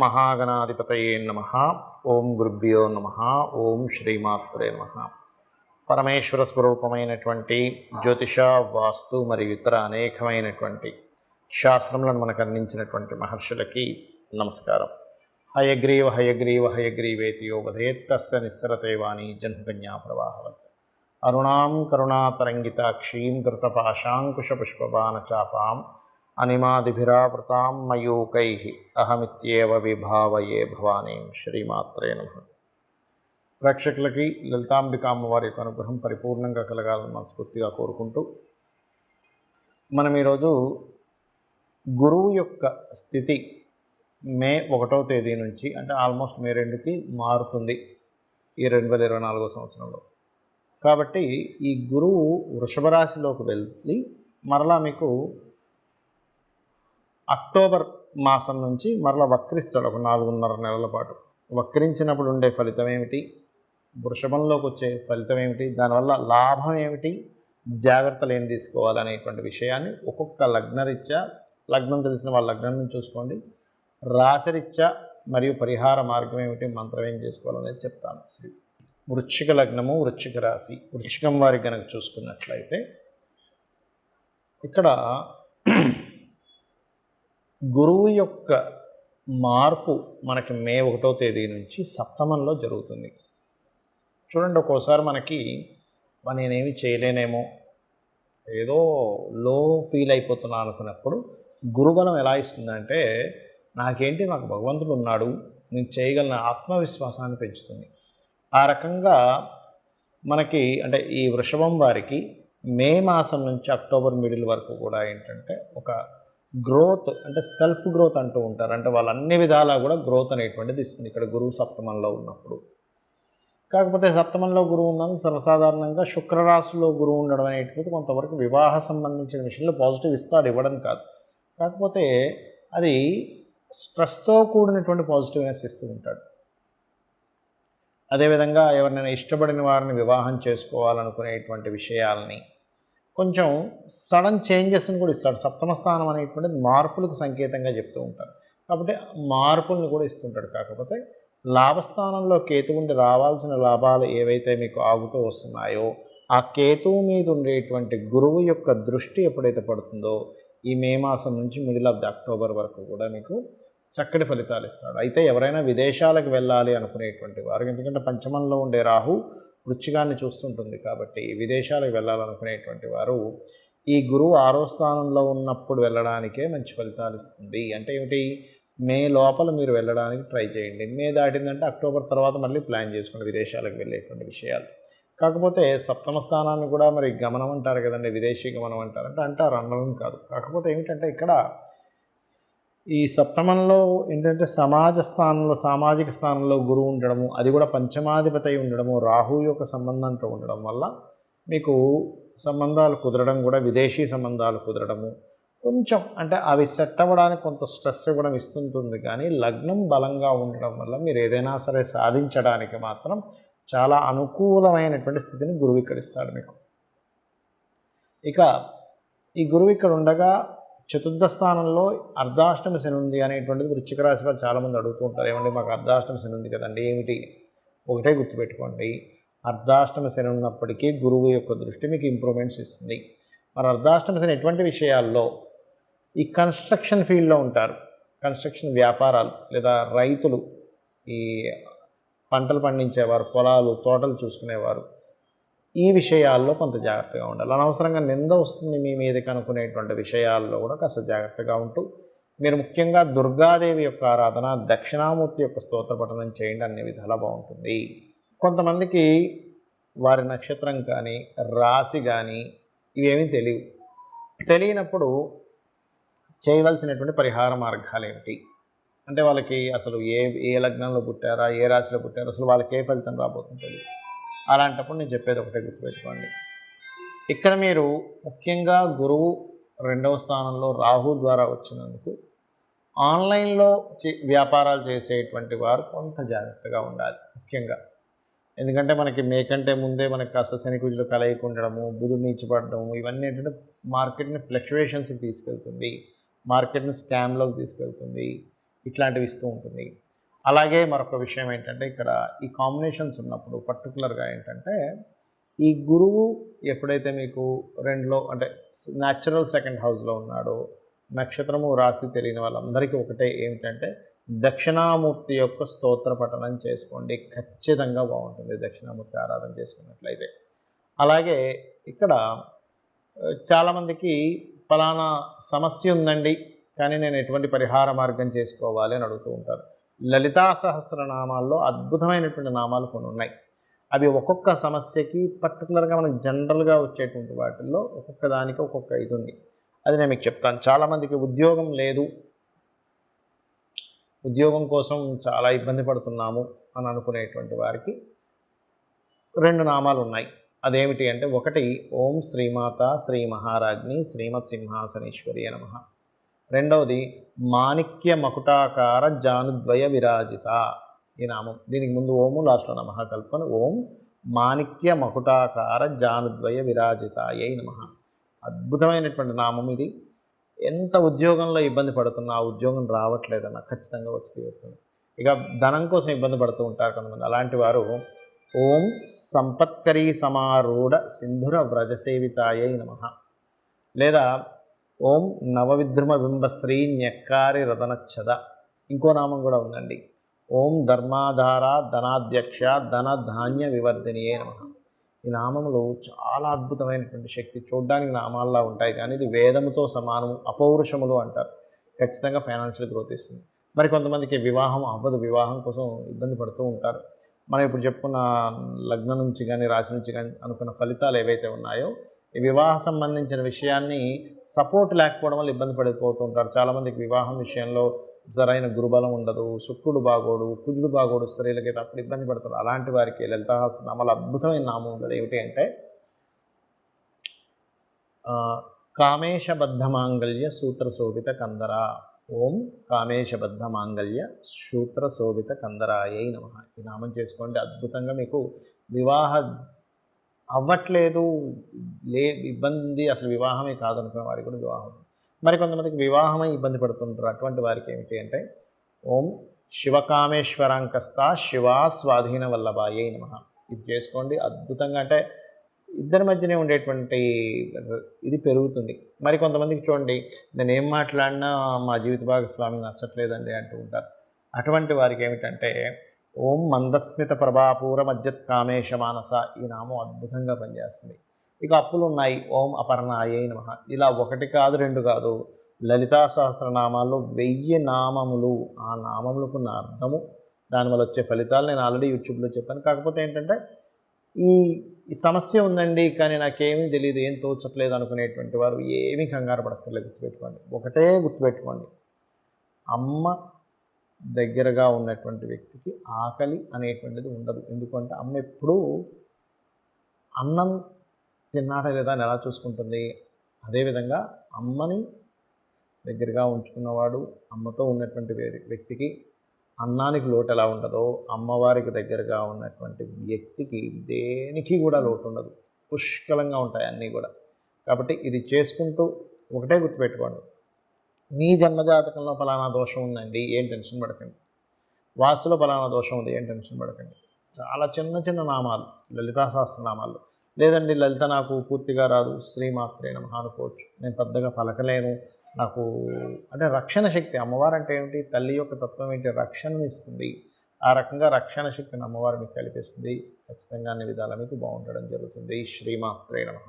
మహాగణాధిపతయే నమః. ఓం గురుభ్యో నమః. ఓం శ్రీమాత్రే నమః. పరమేశ్వర స్వరూపమైనటువంటి జ్యోతిష, వాస్తు మరియు ఇతర అనేకమైనటువంటి శాస్త్రములను మనకు అందించినటువంటి మహర్షులకి నమస్కారం. హయగ్రీవ హయగ్రీవ హయగ్రీవేతి యో వదేత్తస్య నిస్సరతే వాణి జన్మకన్యా ప్రవాహవత్. అరుణాం కరుణాతరంగితాక్షీం కృతపాశాంకుశపుష్పబాణచాపాం అనిమాదిభిరావృతాం మయూకైః అహమిత్యేవ విభావయే భవానీం. శ్రీమాత్రే నమః. ప్రేక్షకులకి లలితాంబిక అమ్మవారి యొక్క అనుగ్రహం పరిపూర్ణంగా కలగాలని మనస్ఫూర్తిగా కోరుకుంటూ, మనం ఈరోజు గురువు యొక్క స్థితి మే 1వ తేదీ నుంచి, అంటే ఆల్మోస్ట్ మే 2కి మారుతుంది ఈ 2024 సంవత్సరంలో. కాబట్టి ఈ గురువు వృషభ రాశిలోకి వెళ్ళి మరలా మీకు అక్టోబర్ మాసం నుంచి మరలా వక్రిస్తాడు. ఒక 4.5 నెలల పాటు వక్రించినప్పుడు ఉండే ఫలితం ఏమిటి, వృషభంలోకి వచ్చే ఫలితం ఏమిటి, దానివల్ల లాభం ఏమిటి, జాగ్రత్తలు ఏం తీసుకోవాలనేటువంటి విషయాన్ని ఒక్కొక్క లగ్నరీత్యా, లగ్నం తెలిసిన వాళ్ళ లగ్నం నుంచి చూసుకోండి, రాశిరీత్యా మరియు పరిహార మార్గం ఏమిటి, మంత్రం ఏం చేసుకోవాలనేది చెప్తాను. వృశ్చిక లగ్నము, వృశ్చిక రాశి, వృశ్చికం వారికి కనుక చూసుకున్నట్లయితే ఇక్కడ గురువు యొక్క మార్పు మనకి మే 1వ తేదీ నుంచి సప్తమంలో జరుగుతుంది. చూడండి, ఒక్కోసారి మనకి నేనేమి చేయలేనేమో, ఏదో లో ఫీల్ అయిపోతున్నా అనుకున్నప్పుడు గురుబలం ఎలా ఇస్తుందంటే, నాకు భగవంతుడు ఉన్నాడు, నేను చేయగలను ఆత్మవిశ్వాసాన్ని పెంచుతుంది. ఆ రకంగా మనకి అంటే ఈ వృషభం వారికి మే మాసం నుంచి అక్టోబర్ మిడిల్ వరకు కూడా ఏంటంటే ఒక గ్రోత్, అంటే సెల్ఫ్ గ్రోత్ అంటూ ఉంటారు. అంటే వాళ్ళు అన్ని విధాలా కూడా గ్రోత్ అనేటువంటిది ఇస్తుంది ఇక్కడ గురువు సప్తమంలో ఉన్నప్పుడు. కాకపోతే సప్తమంలో గురువు ఉన్నది సర్వసాధారణంగా శుక్రరాశిలో గురువు ఉండడం అనేటువంటిది కొంతవరకు వివాహ సంబంధించిన విషయంలో పాజిటివ్ ఇస్తాడు, ఇవ్వడం కాదు. కాకపోతే అది స్ట్రెస్తో కూడినటువంటి పాజిటివ్నెస్ ఇస్తూ ఉంటాడు. అదేవిధంగా ఎవరినైనా ఇష్టపడిన వారిని వివాహం చేసుకోవాలనుకునేటువంటి విషయాలని కొంచెం సడన్ చేంజెస్ని కూడా ఇస్తాడు. సప్తమ స్థానం అనేటువంటిది మార్పులకు సంకేతంగా చెప్తూ ఉంటారు. కాబట్టి మార్పులను కూడా ఇస్తుంటాడు. కాకపోతే లాభస్థానంలో కేతు ఉండి రావాల్సిన లాభాలు ఏవైతే మీకు ఆగుతూ వస్తున్నాయో, ఆ కేతువు మీద ఉండేటువంటి గురువు యొక్క దృష్టి ఎప్పుడైతే పడుతుందో ఈ మే మాసం నుంచి మిడిల్ ఆఫ్ ది అక్టోబర్ వరకు కూడా మీకు చక్కటి ఫలితాలు ఇస్తాడు. అయితే ఎవరైనా విదేశాలకు వెళ్ళాలి అనుకునేటువంటి వారు, ఎందుకంటే పంచమంలో ఉండే రాహు వృశ్చికాన్ని చూస్తుంటుంది కాబట్టి విదేశాలకు వెళ్ళాలనుకునేటువంటి వారు ఈ గురువు 6వ స్థానంలో ఉన్నప్పుడు వెళ్ళడానికే మంచి ఫలితాలు ఇస్తుంది. అంటే ఏమిటి, మే లోపల మీరు వెళ్ళడానికి ట్రై చేయండి. మే దాటిందంటే అక్టోబర్ తర్వాత మళ్ళీ ప్లాన్ చేసుకోండి విదేశాలకు వెళ్ళేటువంటి విషయాలు. కాకపోతే సప్తమ స్థానాన్ని కూడా మరి గమనం అంటారు కదండి, విదేశీ గమనం అంటారు, అంటారు, అనడం కాదు. కాకపోతే ఏమిటంటే ఇక్కడ ఈ సప్తమంలో ఏంటంటే సమాజ స్థానంలో, సామాజిక స్థానంలో గురువు ఉండడము, అది కూడా పంచమాధిపతి ఉండడము, రాహు యొక్క సంబంధంతో ఉండడం వల్ల మీకు సంబంధాలు కుదరడం కూడా, విదేశీ సంబంధాలు కుదరడము కొంచెం అంటే అవి సెట్ అవ్వడానికి కొంత స్ట్రెస్ ఇవ్వడం ఇస్తుంటుంది. కానీ లగ్నం బలంగా ఉండడం వల్ల మీరు ఏదైనా సరే సాధించడానికి మాత్రం చాలా అనుకూలమైనటువంటి స్థితిని గురువు ఇక్కడ ఇస్తాడు మీకు. ఇక ఈ గురువు ఇక్కడ ఉండగా చతుర్థ స్థానంలో అర్ధాష్టమ శని ఉంది అనేటువంటిది వృశ్చిక రాశి వారు చాలామంది అడుగుతూ ఉంటారు. ఏమండి మాకు అర్ధాష్టమ శని ఉంది కదండి, ఏమిటి? ఒకటే గుర్తుపెట్టుకోండి, అర్ధాష్టమ శని ఉన్నప్పటికీ గురువు యొక్క దృష్టి మీకు ఇంప్రూవ్మెంట్స్ ఇస్తుంది. మరి అర్ధాష్టమ శని ఎటువంటి విషయాల్లో? ఈ కన్స్ట్రక్షన్ ఫీల్డ్లో ఉంటారు, కన్స్ట్రక్షన్ వ్యాపారాలు, లేదా రైతులు, ఈ పంటలు పండించేవారు, పొలాలు తోటలు చూసుకునేవారు, ఈ విషయాల్లో కొంత జాగ్రత్తగా ఉండాలి. అనవసరంగా నింద వస్తుంది మీ మీదకి అనుకునేటువంటి విషయాల్లో కూడా కాస్త జాగ్రత్తగా ఉంటూ, మీరు ముఖ్యంగా దుర్గాదేవి యొక్క ఆరాధన, దక్షిణామూర్తి యొక్క స్తోత్ర పఠనం చేయండి, అన్ని విధాలా బాగుంటుంది. కొంతమందికి వారి నక్షత్రం కానీ రాశి కానీ ఇవేమీ తెలియనప్పుడు చేయవలసినటువంటి పరిహార మార్గాలు ఏమిటి అంటే, వాళ్ళకి అసలు ఏ లగ్నంలో పుట్టారా, ఏ రాశిలో పుట్టారా, అసలు వాళ్ళకి ఏ ఫలితం రాబోతుందో తెలియదు. అలాంటప్పుడు నేను చెప్పేది ఒకటే గుర్తుపెట్టుకోండి, ఇక్కడ మీరు ముఖ్యంగా గురువు 2వ స్థానంలో రాహు ద్వారా వచ్చినందుకు ఆన్లైన్లో వ్యాపారాలు చేసేటువంటి వారు కొంత జాగ్రత్తగా ఉండాలి ముఖ్యంగా. ఎందుకంటే మనకి మే కంటే ముందే మనకి కాస్త శని కుజులు కలయిక ఉండడము, బుధుడు నీచిపడడము, ఇవన్నీ ఏంటంటే మార్కెట్ని ఫ్లక్చువేషన్స్కి తీసుకెళ్తుంది, మార్కెట్ని స్కామ్లోకి తీసుకెళ్తుంది. ఇట్లాంటివి ఇస్తూ ఉంటుంది. అలాగే మరొక విషయం ఏంటంటే ఇక్కడ ఈ కాంబినేషన్స్ ఉన్నప్పుడు పర్టికులర్గా ఏంటంటే ఈ గురువు ఎప్పుడైతే మీకు 2లో అంటే న్యాచురల్ సెకండ్ హౌస్లో ఉన్నాడో, నక్షత్రము రాశి తెలియని వాళ్ళందరికీ ఒకటే ఏమిటంటే దక్షిణామూర్తి యొక్క స్తోత్ర పఠనం చేసుకోండి. ఖచ్చితంగా బాగుంటుంది దక్షిణామూర్తి ఆరాధన చేసుకున్నట్లయితే. అలాగే ఇక్కడ చాలామందికి ఫలానా సమస్య ఉందండి, కానీ నేను ఎటువంటి పరిహార మార్గం చేసుకోవాలి అని అడుగుతూ ఉంటారు. లలితా సహస్రనామాల్లో అద్భుతమైనటువంటి నామాలు కొన్ని ఉన్నాయి. అవి ఒక్కొక్క సమస్యకి పర్టికులర్గా మనకు జనరల్గా వచ్చేటువంటి వాటిల్లో ఒక్కొక్క దానికి ఒక్కొక్క ఇది ఉంది. అది నేను మీకు చెప్తాను. చాలామందికి ఉద్యోగం లేదు, ఉద్యోగం కోసం చాలా ఇబ్బంది పడుతున్నాము అని అనుకునేటువంటి వారికి 2 నామాలు ఉన్నాయి. అదేమిటి అంటే ఒకటి ఓం శ్రీమాత శ్రీ మహారాజ్ని శ్రీమత్ సింహాసనేశ్వరి నమః. రెండవది మాణిక్య మకుటాకార జానుద్వయ విరాజిత ఈ నామం. దీనికి ముందు ఓము లాస్ట్లో నమః కలుపుకొని ఓం మాణిక్య మకుటాకార జానుద్వయ విరాజితాయై నమః. అద్భుతమైనటువంటి నామం ఇది. ఎంత ఉద్యోగంలో ఇబ్బంది పడుతున్నా ఆ ఉద్యోగం రావట్లేదన్న ఖచ్చితంగా వచ్చి తీరుతుంది. ఇక ధనం కోసం ఇబ్బంది పడుతూ ఉంటారు కొంతమంది. అలాంటి వారు ఓం సంపత్కరీ సమారూఢ సింధుర వ్రజసేవితాయై నమః, లేదా ఓం నవవిద్రుమ బింబశ్రీ న్యక్కారి రతనచ్చద. ఇంకో నామం కూడా ఉందండి. ఓం ధర్మాధార ధనాధ్యక్ష ధన ధాన్య వివర్ధినియే నమః. ఈ నామములు చాలా అద్భుతమైనటువంటి శక్తి. చూడ్డానికి నామాల్లా ఉంటాయి కానీ ఇది వేదముతో సమానము, అపౌరుషములు అంటారు. ఖచ్చితంగా ఫైనాన్షియల్ గ్రోత్ ఇస్తుంది. మరి కొంతమందికి వివాహం అవ్వదు, వివాహం కోసం ఇబ్బంది పడుతూ ఉంటారు. మనం ఇప్పుడు చెప్పుకున్న లగ్నం నుంచి కానీ రాశి నుంచి కానీ అనుకున్న ఫలితాలు ఏవైతే ఉన్నాయో ఈ వివాహ సంబంధించిన విషయాన్ని సపోర్ట్ లేకపోవడం వల్ల ఇబ్బంది పడిపోతూ ఉంటారు. చాలామందికి వివాహం విషయంలో సరైన గురుబలం ఉండదు, శుక్రుడు బాగోడు, కుజుడు బాగోడు, స్త్రీలకి అప్పుడు ఇబ్బంది పడుతారు. అలాంటి వారికి లలితాసహస్రనామాలు అద్భుతమైన నామం ఉంది. ఏమిటి అంటే కామేశబద్ధ మాంగళ్య సూత్ర శోభిత కందర. ఓం కామేశబద్ధ మాంగళ్య సూత్ర శోభిత కందరాయై నమః. ఈ నామం చేసుకోండి. అద్భుతంగా మీకు వివాహ అవ్వట్లేదు, ఇబ్బంది అసలు వివాహమే కాదనుకునే వారికి కూడా వివాహం. మరి కొంతమందికి వివాహమై ఇబ్బంది పడుతుంటారు. అటువంటి వారికి ఏమిటి అంటే ఓం శివకామేశ్వరాంకస్త శివా స్వాధీన వల్లభాయై నమః. ఇది చేసుకోండి. అద్భుతంగా అంటే ఇద్దరి మధ్యనే ఉండేటువంటి ఇది పెరుగుతుంది. మరి కొంతమందికి చూడండి, నేను ఏం మాట్లాడినా మా జీవిత భాగస్వామి నచ్చట్లేదండి అంటూ ఉంటారు. అటువంటి వారికి ఏమిటంటే ఓం మందస్మిత ప్రభాపూర మధ్యత్ కామేశ మానస. ఈ నామం అద్భుతంగా పనిచేస్తుంది. ఇక అప్పులు ఉన్నాయి. ఓం అపర్ణాయై నమః. ఇలా 1 కాదు 2 కాదు, లలితా సహస్రనామాల్లో 1000 నామములు. ఆ నామములకు ఉన్న అర్థము, దానివల్ల వచ్చే ఫలితాలు నేను ఆల్రెడీ యూట్యూబ్లో చెప్పాను. కాకపోతే ఏంటంటే ఈ సమస్య ఉందండి కానీ నాకేమీ తెలియదు, ఏం తోచట్లేదు అనుకునేటువంటి వారు ఏమీ కంగారు పడక్కర్లేదు. గుర్తుపెట్టుకోండి, ఒకటే గుర్తుపెట్టుకోండి, అమ్మ దగ్గరగా ఉన్నటువంటి వ్యక్తికి ఆకలి అనేటువంటిది ఉండదు. ఎందుకంటే అమ్మ ఎప్పుడూ అన్నం తిన్నాడా లేదా అని ఎలా చూసుకుంటుంది, అదేవిధంగా అమ్మని దగ్గరగా ఉంచుకున్నవాడు, అమ్మతో ఉన్నటువంటి వ్యక్తికి అన్నానికి లోటు ఎలా ఉండదో అమ్మవారికి దగ్గరగా ఉన్నటువంటి వ్యక్తికి దేనికి కూడా లోటు ఉండదు. పుష్కలంగా ఉంటాయి అన్నీ కూడా. కాబట్టి ఇది చేసుకుంటూ ఒకటే గుర్తుపెట్టుకోండి, మీ జన్మజాతకంలో ఫలానా దోషం ఉందండి, ఏం టెన్షన్ పడకండి. వాస్తులో ఫలానా దోషం ఉంది, ఏం టెన్షన్ పడకండి. చాలా చిన్న చిన్న నామాలు లలితా సహస్రనామాలు. లేదండి లలిత నాకు పూర్తిగా రాదు, శ్రీమాత్రే నమః అనుకోవచ్చు. నేను పెద్దగా పలకలేను, నాకు అంటే రక్షణ శక్తి. అమ్మవారు అంటే ఏమిటి, తల్లి యొక్క తత్వం ఏంటి, రక్షణను ఇస్తుంది. ఆ రకంగా రక్షణ శక్తిని అమ్మవారు మీకు కల్పిస్తుంది. ఖచ్చితంగా అన్ని విధాలా మీకు బాగుండడం జరుగుతుంది. శ్రీమాత్రే నమః.